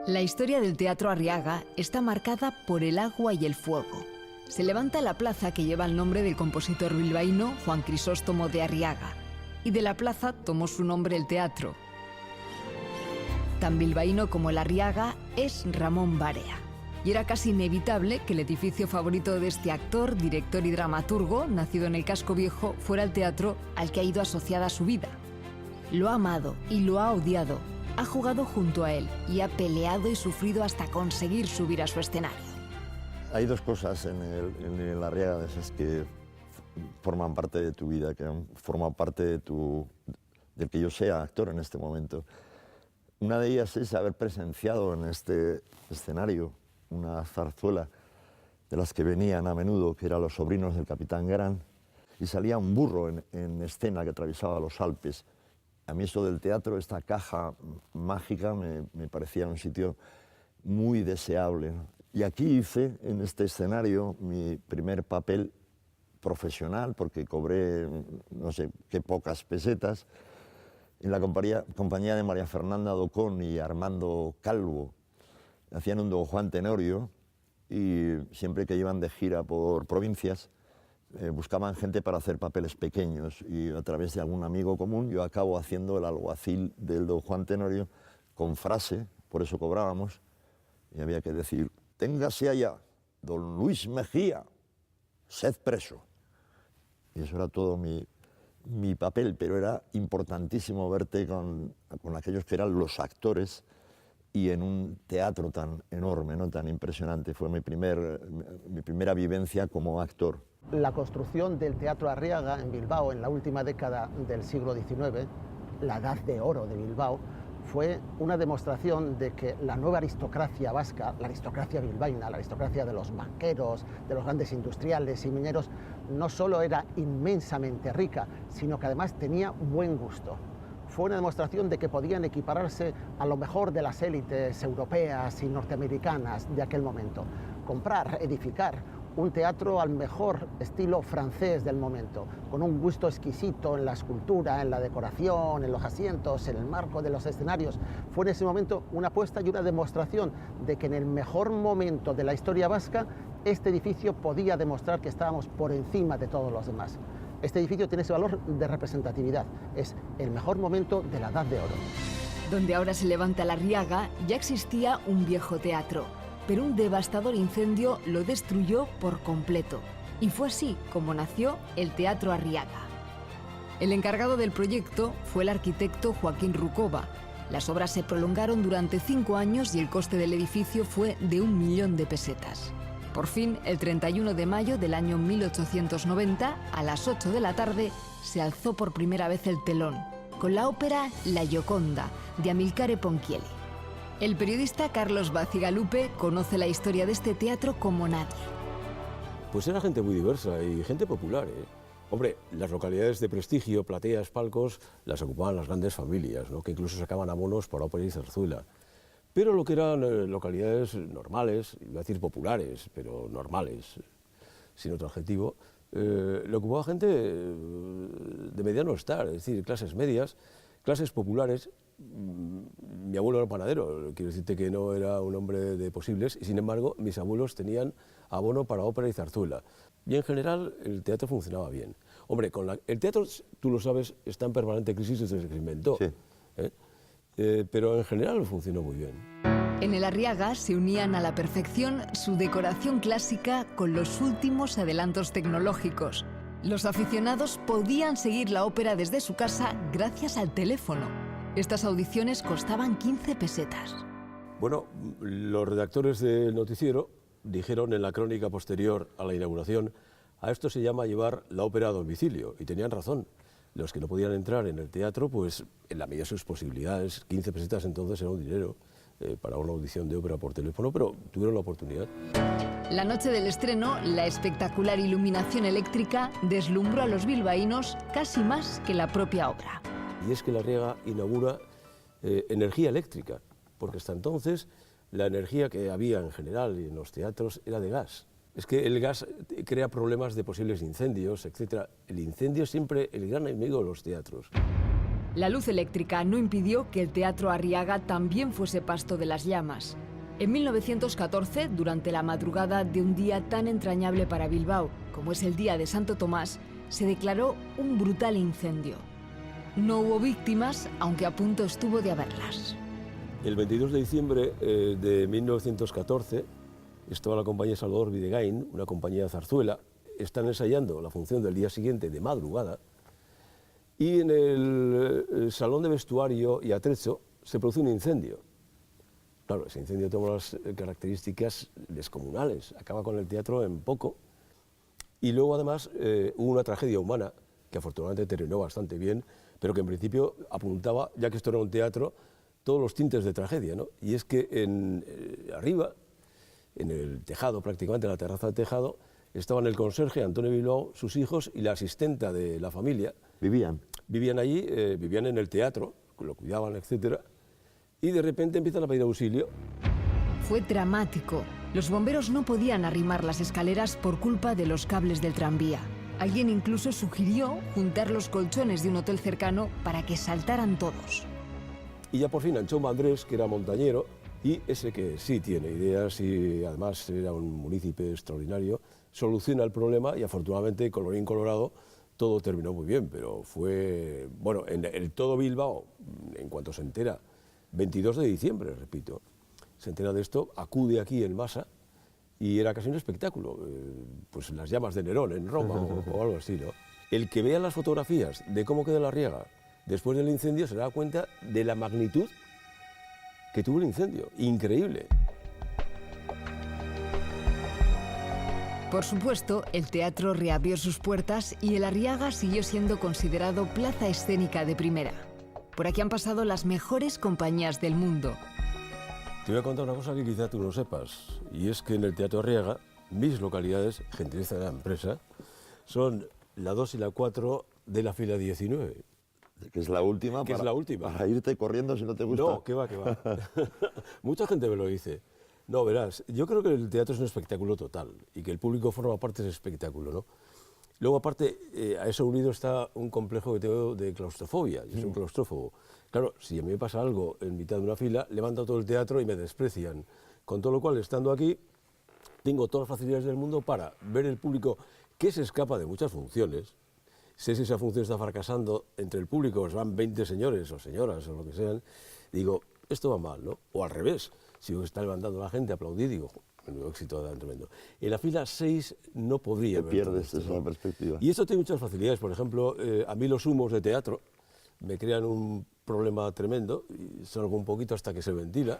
La historia del Teatro Arriaga está marcada por el agua y el fuego. Se levanta la plaza que lleva el nombre del compositor bilbaíno Juan Crisóstomo de Arriaga, y de la plaza tomó su nombre el teatro. Tan bilbaíno como el Arriaga es Ramón Barea, y era casi inevitable que el edificio favorito de este actor, director y dramaturgo, nacido en el Casco Viejo, fuera el teatro al que ha ido asociada su vida. Lo ha amado y lo ha odiado. Ha jugado junto a él y ha peleado y sufrido hasta conseguir subir a su escenario. Hay dos cosas en el Arriaga de esas que forman parte de tu vida, que han formado parte del que yo sea actor en este momento. Una de ellas es haber presenciado en este escenario una zarzuela de las que venían a menudo, que eran Los sobrinos del Capitán Gran, y salía un burro en escena que atravesaba los Alpes. A mí eso del teatro, esta caja mágica, me parecía un sitio muy deseable, ¿no? Y aquí hice, en este escenario, mi primer papel profesional, porque cobré, no sé, qué pocas pesetas, en la compañía de María Fernanda Docón y Armando Calvo. Hacían un Don Juan Tenorio, y siempre que iban de gira por provincias, buscaban gente para hacer papeles pequeños, y a través de algún amigo común yo acabo haciendo el alguacil del don Juan Tenorio con frase, por eso cobrábamos, y había que decir: téngase allá, don Luis Mejía, sed preso. Y eso era todo mi papel, pero era importantísimo verte con aquellos que eran los actores y en un teatro tan enorme, ¿no? Tan impresionante. Fue mi primera vivencia como actor. La construcción del Teatro Arriaga en Bilbao en la última década del siglo XIX, la Edad de Oro de Bilbao, fue una demostración de que la nueva aristocracia vasca, la aristocracia bilbaína, la aristocracia de los banqueros, de los grandes industriales y mineros, no solo era inmensamente rica, sino que además tenía buen gusto. Fue una demostración de que podían equipararse a lo mejor de las élites europeas y norteamericanas de aquel momento. Comprar, edificar un teatro al mejor estilo francés del momento, con un gusto exquisito en la escultura, en la decoración, en los asientos, en el marco de los escenarios. Fue en ese momento una apuesta y una demostración de que en el mejor momento de la historia vasca, este edificio podía demostrar que estábamos por encima de todos los demás. Este edificio tiene ese valor de representatividad, es el mejor momento de la Edad de Oro. Donde ahora se levanta la Arriaga, ya existía un viejo teatro, pero un devastador incendio lo destruyó por completo. Y fue así como nació el Teatro Arriaga. El encargado del proyecto fue el arquitecto Joaquín Rucova. Las obras se prolongaron durante 5 años y el coste del edificio fue de 1 millón de pesetas. Por fin, el 31 de mayo del año 1890, a las 8 de la tarde, se alzó por primera vez el telón, con la ópera La Gioconda, de Amilcare Ponchielli. El periodista Carlos Bacigalupe conoce la historia de este teatro como nadie. Pues era gente muy diversa y gente popular, ¿eh? Hombre, las localidades de prestigio, plateas, palcos, las ocupaban las grandes familias, ¿no? Que incluso sacaban abonos para ópera y zarzuela. Pero lo que eran localidades normales, iba a decir populares, pero normales, sin otro adjetivo, lo ocupaba gente de mediano estar, es decir, clases medias, clases populares. Mi abuelo era panadero, quiero decirte que no era un hombre de posibles, y sin embargo mis abuelos tenían abono para ópera y zarzuela. Y en general el teatro funcionaba bien. Hombre, el teatro, tú lo sabes, está en permanente crisis desde que se inventó. Sí. Pero en general funcionó muy bien. En el Arriaga se unían a la perfección su decoración clásica con los últimos adelantos tecnológicos. Los aficionados podían seguir la ópera desde su casa gracias al teléfono. Estas audiciones costaban 15 pesetas. Bueno, los redactores del noticiero dijeron en la crónica posterior a la inauguración: a esto se llama llevar la ópera a domicilio, y tenían razón. Los que no podían entrar en el teatro, pues en la medida de sus posibilidades, 15 pesetas entonces era un dinero para una audición de ópera por teléfono, pero tuvieron la oportunidad. La noche del estreno, la espectacular iluminación eléctrica deslumbró a los bilbaínos casi más que la propia obra. Y es que la Arriaga inaugura energía eléctrica, porque hasta entonces la energía que había en general y en los teatros era de gas. Es que el gas crea problemas de posibles incendios, etc. El incendio es siempre el gran enemigo de los teatros. La luz eléctrica no impidió que el Teatro Arriaga también fuese pasto de las llamas. En 1914, durante la madrugada de un día tan entrañable para Bilbao como es el Día de Santo Tomás, se declaró un brutal incendio. No hubo víctimas, aunque a punto estuvo de haberlas. El 22 de diciembre de 1914, estaba la compañía Salvador Videgain, una compañía de zarzuela, están ensayando la función del día siguiente de madrugada, y en el salón de vestuario y atrecho se produce un incendio. Claro, ese incendio toma las características descomunales, acaba con el teatro en poco, y luego además hubo una tragedia humana que afortunadamente terminó bastante bien, pero que en principio apuntaba, ya que esto era un teatro, todos los tintes de tragedia, ¿no? Y es que arriba, en el tejado, prácticamente en la terraza del tejado, estaban el conserje Antonio Bilbao, sus hijos y la asistenta de la familia. Vivían allí, vivían en el teatro, lo cuidaban, etc. Y de repente empiezan a pedir auxilio. Fue dramático. Los bomberos no podían arrimar las escaleras por culpa de los cables del tranvía. Alguien incluso sugirió juntar los colchones de un hotel cercano para que saltaran todos. Y ya por fin Anchón Andrés, que era montañero, Y ese que sí tiene ideas y además era un munícipe extraordinario, soluciona el problema y afortunadamente, colorín colorado, todo terminó muy bien, pero fue, bueno, en el todo Bilbao, en cuanto se entera, 22 de diciembre, repito, se entera de esto, acude aquí en masa y era casi un espectáculo, pues las llamas de Nerón en Roma o algo así, ¿no? El que vea las fotografías de cómo queda la Arriaga después del incendio se da cuenta de la magnitud que tuvo el incendio, increíble. Por supuesto, el teatro reabrió sus puertas y el Arriaga siguió siendo considerado plaza escénica de primera. Por aquí han pasado las mejores compañías del mundo. Te voy a contar una cosa que quizá tú no sepas, y es que en el Teatro Arriaga, mis localidades, gentileza de la empresa, son la 2 y la 4 de la fila 19. Que es la última. Que es la última. Para irte corriendo si no te gusta. No, que va, que va. Mucha gente me lo dice. No, verás, yo creo que el teatro es un espectáculo total y que el público forma parte de ese espectáculo, ¿no? Luego, aparte, a eso unido está un complejo que tengo de claustrofobia. Yo soy un claustrófobo. Claro, si a mí me pasa algo en mitad de una fila, levanto todo el teatro y me desprecian. Con todo lo cual, estando aquí, tengo todas las facilidades del mundo para ver el público que se escapa de muchas funciones. Sé si esa función está fracasando entre el público, pues van 20 señores o señoras o lo que sean. Digo, esto va mal, ¿no? O al revés, si está levantando la gente a aplaudir, digo, menudo éxito tan tremendo. En la fila 6 no podría Te pierdes esa perspectiva. Y esto tiene muchas facilidades. Por ejemplo, a mí los humos de teatro me crean un problema tremendo y salgo un poquito hasta que se ventila.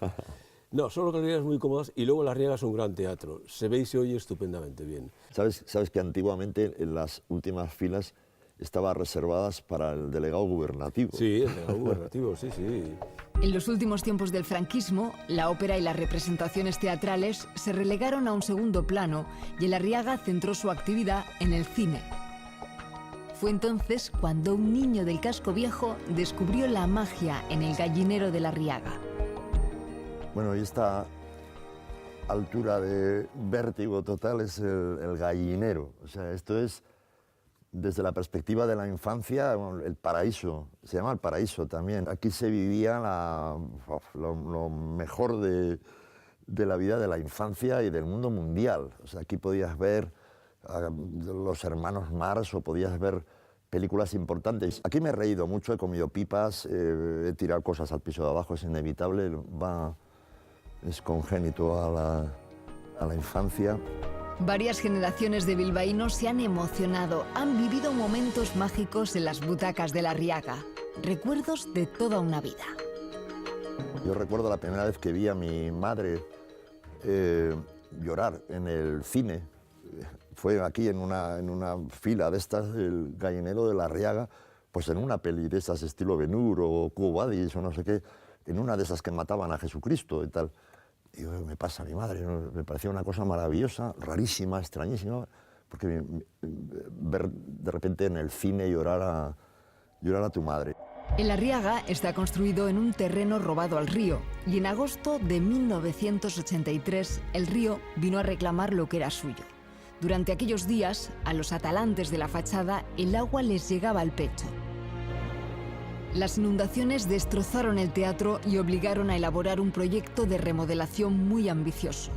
No, son localidades muy cómodas y luego la Arriaga es un gran teatro. Se ve y se oye estupendamente bien. ¿Sabes que antiguamente en las últimas filas estaban reservadas para el delegado gubernativo? Sí, el delegado gubernativo, sí, sí. En los últimos tiempos del franquismo, la ópera y las representaciones teatrales se relegaron a un segundo plano y el Arriaga centró su actividad en el cine. Fue entonces cuando un niño del casco viejo descubrió la magia en el gallinero de la Arriaga. Bueno, y esta altura de vértigo total es el gallinero. O sea, esto es, desde la perspectiva de la infancia, el paraíso. Se llama el paraíso también. Aquí se vivía lo mejor de la vida de la infancia y del mundo mundial. O sea, aquí podías ver a los hermanos Marx o podías ver películas importantes. Aquí me he reído mucho, he comido pipas, he tirado cosas al piso de abajo, es inevitable, es congénito a la infancia. Varias generaciones de bilbaínos se han emocionado, han vivido momentos mágicos en las butacas de la Arriaga, recuerdos de toda una vida. Yo recuerdo la primera vez que vi a mi madre llorar en el cine. Fue aquí en una fila de estas, el gallinero de la Arriaga, pues en una peli de esas estilo Ben-Hur o Quo Vadis o no sé qué, en una de esas que mataban a Jesucristo y tal. Y yo, me pasa a mi madre, ¿no? Me parecía una cosa maravillosa, rarísima, extrañísima, porque ver de repente en el cine llorar a tu madre. El Arriaga está construido en un terreno robado al río y en agosto de 1983 el río vino a reclamar lo que era suyo. Durante aquellos días, a los atalantes de la fachada el agua les llegaba al pecho. Las inundaciones destrozaron el teatro y obligaron a elaborar un proyecto de remodelación muy ambicioso.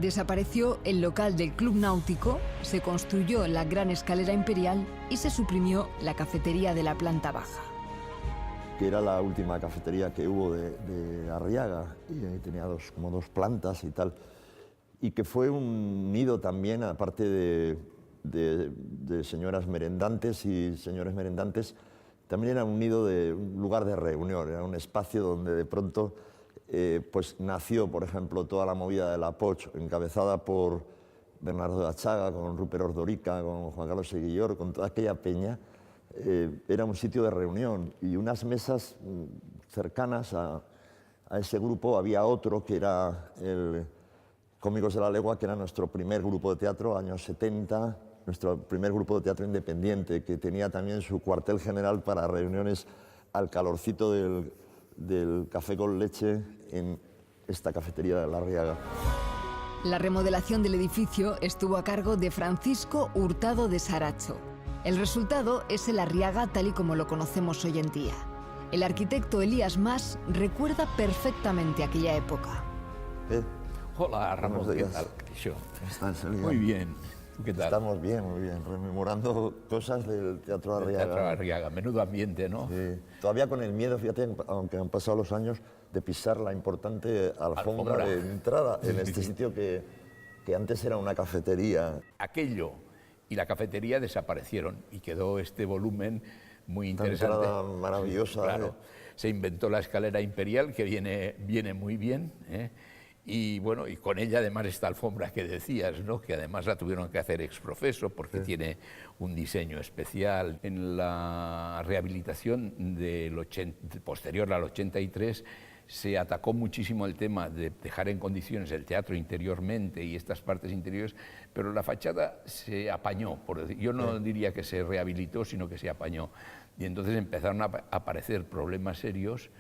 Desapareció el local del Club Náutico, se construyó la gran escalera imperial y se suprimió la cafetería de la planta baja. Que era la última cafetería que hubo de Arriaga y tenía como dos plantas y tal. Y que fue un nido también, aparte de señoras merendantes y señores merendantes, también era un nido un lugar de reunión, era un espacio donde de pronto pues nació, por ejemplo, toda la movida de la Poch, encabezada por Bernardo de Achaga, con Rupert Ordorica, con Juan Carlos Seguillor, con toda aquella peña. Era un sitio de reunión y unas mesas cercanas a ese grupo había otro que era el Cómicos de la Legua, que era nuestro primer grupo de teatro, años 70, nuestro primer grupo de teatro independiente, que tenía también su cuartel general para reuniones al calorcito del café con leche en esta cafetería de la Arriaga. La remodelación del edificio estuvo a cargo de Francisco Hurtado de Saracho. El resultado es el Arriaga tal y como lo conocemos hoy en día. El arquitecto Elías Mas recuerda perfectamente aquella época. Hola, Ramón, Buenos ¿qué días. tal? ¿Cómo estás, Elian? Muy bien. ¿Tú qué tal? Estamos bien, muy bien. Rememorando cosas del Teatro Arriaga. Teatro Arriaga, menudo ambiente, ¿no? Sí. Todavía con el miedo, fíjate, aunque han pasado los años, de pisar la importante alfombra de entrada en este sitio que antes era una cafetería. Aquello y la cafetería desaparecieron y quedó este volumen muy Una interesante. entrada maravillosa. Claro. Se inventó la escalera imperial, que viene muy bien, ¿eh? Y bueno, y con ella además esta alfombra que decías, ¿no? Que además la tuvieron que hacer ex profeso porque tiene un diseño especial. En la rehabilitación posterior al 83 se atacó muchísimo el tema de dejar en condiciones el teatro interiormente y estas partes interiores, pero la fachada se apañó, yo no diría que se rehabilitó, sino que se apañó. Y entonces empezaron a aparecer problemas serios.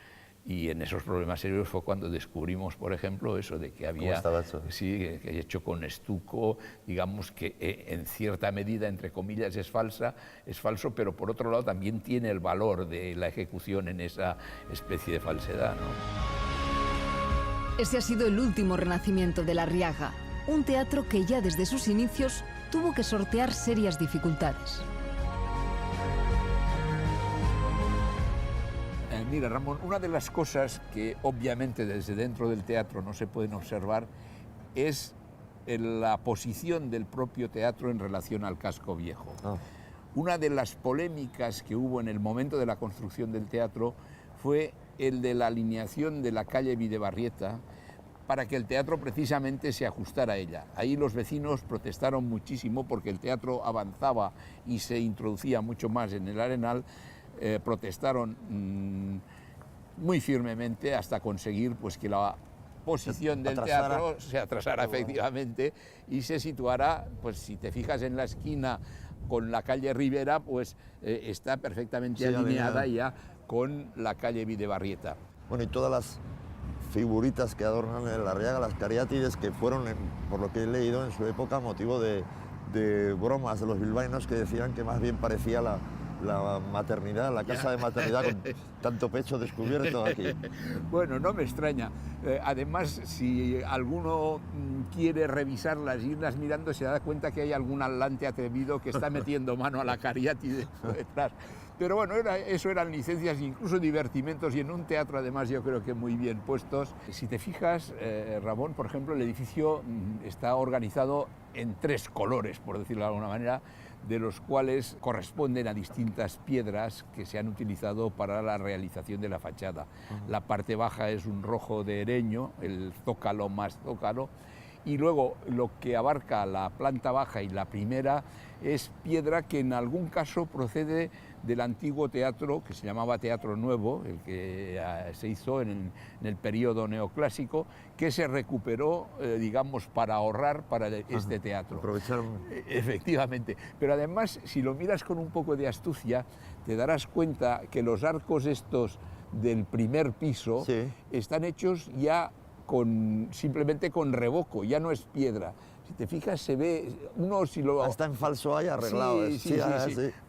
Y en esos problemas serios fue cuando descubrimos, por ejemplo, eso de que había... ¿Cómo estaba hecho? Sí, que hecho con estuco, digamos que en cierta medida, entre comillas, es falso, pero por otro lado también tiene el valor de la ejecución en esa especie de falsedad, ¿no? Ese ha sido el último renacimiento de la Arriaga, un teatro que ya desde sus inicios tuvo que sortear serias dificultades. Mira, Ramón, una de las cosas que obviamente desde dentro del teatro no se pueden observar es la posición del propio teatro en relación al casco viejo. Una de las polémicas que hubo en el momento de la construcción del teatro fue el de la alineación de la calle Videbarrieta para que el teatro precisamente se ajustara a ella. Ahí los vecinos protestaron muchísimo porque el teatro avanzaba y se introducía mucho más en el Arenal. Protestaron muy firmemente hasta conseguir pues, que la posición del teatro se atrasara efectivamente y se situara, pues si te fijas en la esquina con la calle Rivera, pues está perfectamente alineada ya con la calle Videbarrieta. Bueno, y todas las figuritas que adornan el Arriaga, las cariátides, que fueron, por lo que he leído en su época, motivo de bromas de los bilbaínos que decían que más bien parecía la maternidad, la casa de maternidad con tanto pecho descubierto aquí. Bueno, no me extraña. Además, si alguno quiere revisarlas e irlas mirando, se da cuenta que hay algún atlante atrevido que está metiendo mano a la cariátide detrás. Pero bueno, eso eran licencias, incluso divertimentos, y en un teatro además yo creo que muy bien puestos. Si te fijas, Ramón, por ejemplo, el edificio está organizado en 3 colores, por decirlo de alguna manera, de los cuales corresponden a distintas piedras que se han utilizado para la realización de la fachada. La parte baja es un rojo de ereño, el zócalo más zócalo, y luego lo que abarca la planta baja y la primera es piedra que en algún caso procede del antiguo teatro que se llamaba Teatro Nuevo, el que se hizo en el periodo neoclásico, que se recuperó, digamos, para ahorrar para este teatro. Aprovecharon. Efectivamente, pero además, si lo miras con un poco de astucia, te darás cuenta que los arcos estos del primer piso están hechos ya simplemente con revoco, ya no es piedra. Si te fijas, se ve, está en falso ahí arreglado. Sí.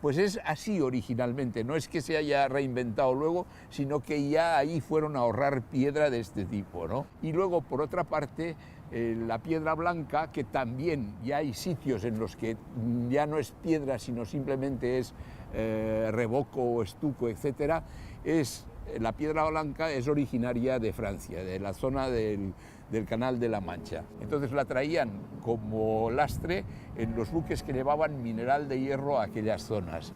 Pues es así originalmente, no es que se haya reinventado luego, sino que ya ahí fueron a ahorrar piedra de este tipo, ¿no? Y luego, por otra parte, la piedra blanca, que también ya hay sitios en los que ya no es piedra, sino simplemente es revoco o estuco, etcétera, la piedra blanca es originaria de Francia, de la zona del Canal de la Mancha. Entonces la traían como lastre en los buques que llevaban mineral de hierro a aquellas zonas.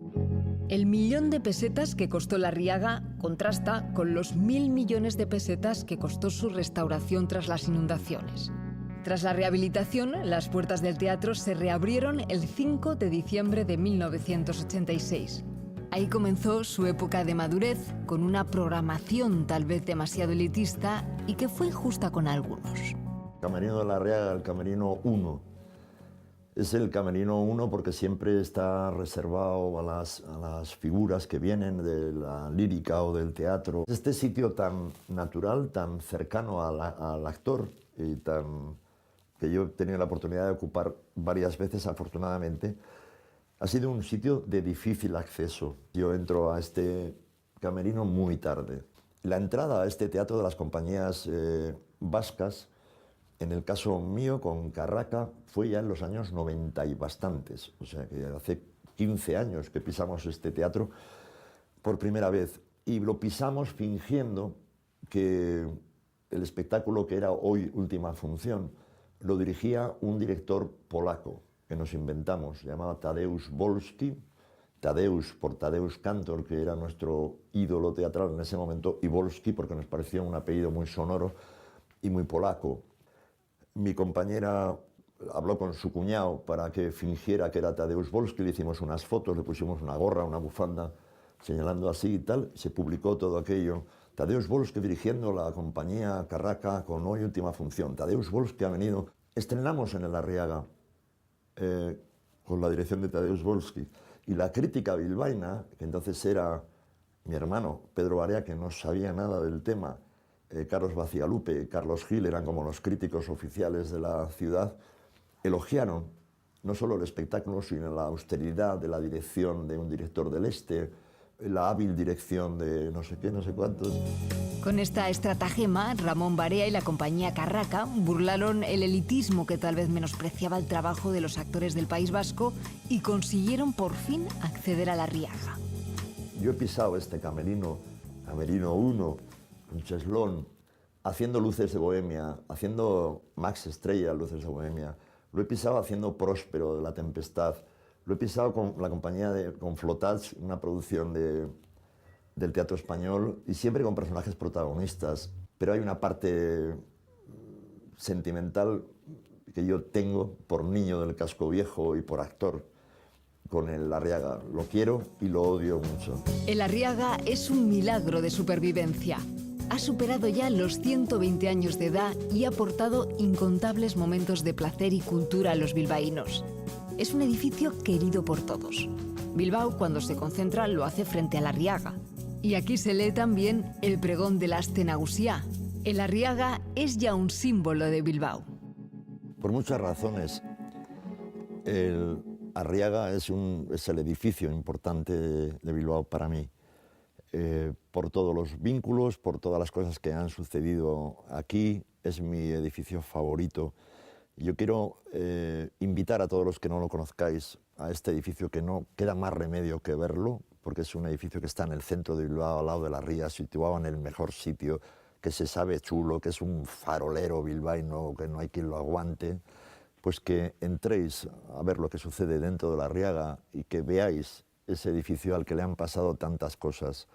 El 1.000.000 de pesetas que costó la Arriaga contrasta con los 1.000 millones de pesetas que costó su restauración tras las inundaciones. Tras la rehabilitación, las puertas del teatro se reabrieron el 5 de diciembre de 1986. Ahí comenzó su época de madurez, con una programación tal vez demasiado elitista y que fue injusta con algunos. Camerino de la Arriaga, el Camerino 1. Es el Camerino 1 porque siempre está reservado a las figuras que vienen de la lírica o del teatro. Este sitio tan natural, tan cercano al actor y que yo he tenido la oportunidad de ocupar varias veces, afortunadamente, ha sido un sitio de difícil acceso. Yo entro a este camerino muy tarde. La entrada a este teatro de las compañías vascas En el caso mío, con Carraca, fue ya en los años 90 y bastantes, o sea que hace 15 años que pisamos este teatro por primera vez, y lo pisamos fingiendo que el espectáculo que era hoy Última Función lo dirigía un director polaco que nos inventamos, llamado Tadeusz Wolski, Tadeusz por Tadeusz Kantor, que era nuestro ídolo teatral en ese momento, y Wolski porque nos parecía un apellido muy sonoro y muy polaco. Mi compañera habló con su cuñado para que fingiera que era Tadeusz Wolski, le hicimos unas fotos, le pusimos una gorra, una bufanda, señalando así y tal, se publicó todo aquello. Tadeusz Wolski dirigiendo la compañía Carraca con Hoy Última Función. Tadeusz Wolski ha venido. Estrenamos en el Arriaga con la dirección de Tadeusz Wolski. Y la crítica bilbaína, que entonces era mi hermano Pedro Barea, que no sabía nada del tema, Carlos Bacigalupe, Carlos Gil, eran como los críticos oficiales de la ciudad, elogiaron no solo el espectáculo, sino la austeridad de la dirección de un director del Este, la hábil dirección de no sé qué, no sé cuántos. Con esta estratagema, Ramón Barea y la compañía Carraca burlaron el elitismo que tal vez menospreciaba el trabajo de los actores del País Vasco y consiguieron por fin acceder a la Arriaga. Yo he pisado este camerino 1, con Cheslón, haciendo Luces de Bohemia, haciendo Max Estrella, Luces de Bohemia. Lo he pisado haciendo Próspero, de La Tempestad. Lo he pisado con la compañía con Flotats, una producción del teatro español, y siempre con personajes protagonistas. Pero hay una parte sentimental que yo tengo por niño del Casco Viejo y por actor con el Arriaga. Lo quiero y lo odio mucho. El Arriaga es un milagro de supervivencia. Ha superado ya los 120 años de edad y ha aportado incontables momentos de placer y cultura a los bilbaínos. Es un edificio querido por todos. Bilbao, cuando se concentra, lo hace frente a la Arriaga. Y aquí se lee también el pregón de Aste Nagusia. El Arriaga es ya un símbolo de Bilbao. Por muchas razones. El Arriaga es el edificio importante de Bilbao para mí. Por todos los vínculos, por todas las cosas que han sucedido aquí, es mi edificio favorito. Yo quiero invitar a todos los que no lo conozcáis a este edificio, que no queda más remedio que verlo, porque es un edificio que está en el centro de Bilbao, al lado de la ría, situado en el mejor sitio, que se sabe chulo, que es un farolero bilbaíno, que no hay quien lo aguante. Pues que entréis a ver lo que sucede dentro de la Arriaga y que veáis ese edificio al que le han pasado tantas cosas.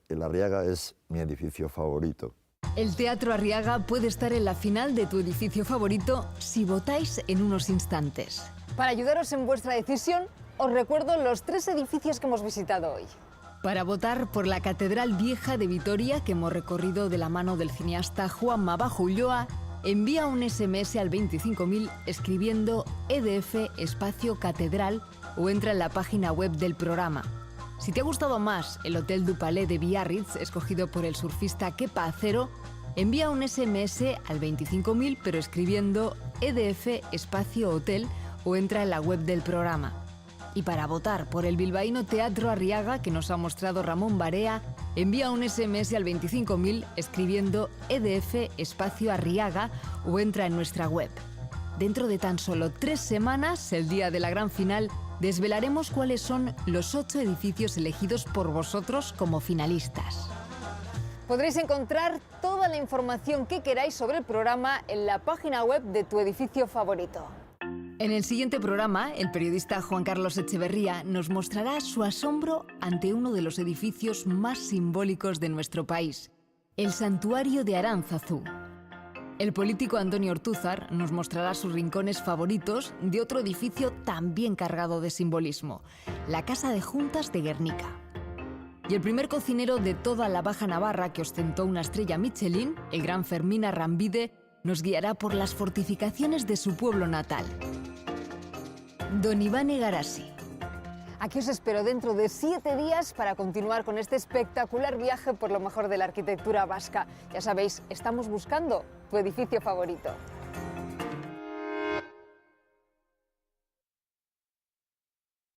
El Arriaga es mi edificio favorito. El Teatro Arriaga puede estar en la final de tu edificio favorito si votáis en unos instantes. Para ayudaros en vuestra decisión, os recuerdo los 3 edificios que hemos visitado hoy. Para votar por la Catedral Vieja de Vitoria, que hemos recorrido de la mano del cineasta Juanma Bajo Ulloa, envía un SMS al 25.000 escribiendo EDF espacio catedral o entra en la página web del programa. Si te ha gustado más el Hotel du Palais de Biarritz, escogido por el surfista Kepa Acero, envía un SMS al 25.000 pero escribiendo EDF espacio hotel o entra en la web del programa. Y para votar por el bilbaíno Teatro Arriaga, que nos ha mostrado Ramón Barea, envía un SMS al 25.000 escribiendo EDF espacio Arriaga o entra en nuestra web. Dentro de tan solo 3 semanas, el día de la gran final, desvelaremos cuáles son los 8 edificios elegidos por vosotros como finalistas. Podréis encontrar toda la información que queráis sobre el programa en la página web de tu edificio favorito. En el siguiente programa, el periodista Juan Carlos Echeverría nos mostrará su asombro ante uno de los edificios más simbólicos de nuestro país, el Santuario de Aránzazu. El político Antonio Ortúzar nos mostrará sus rincones favoritos de otro edificio también cargado de simbolismo, la Casa de Juntas de Guernica. Y el primer cocinero de toda la Baja Navarra que ostentó una estrella Michelin, el gran Fermín Arrambide, nos guiará por las fortificaciones de su pueblo natal. Don Iván Egarasi. Aquí os espero dentro de 7 días para continuar con este espectacular viaje por lo mejor de la arquitectura vasca. Ya sabéis, estamos buscando tu edificio favorito.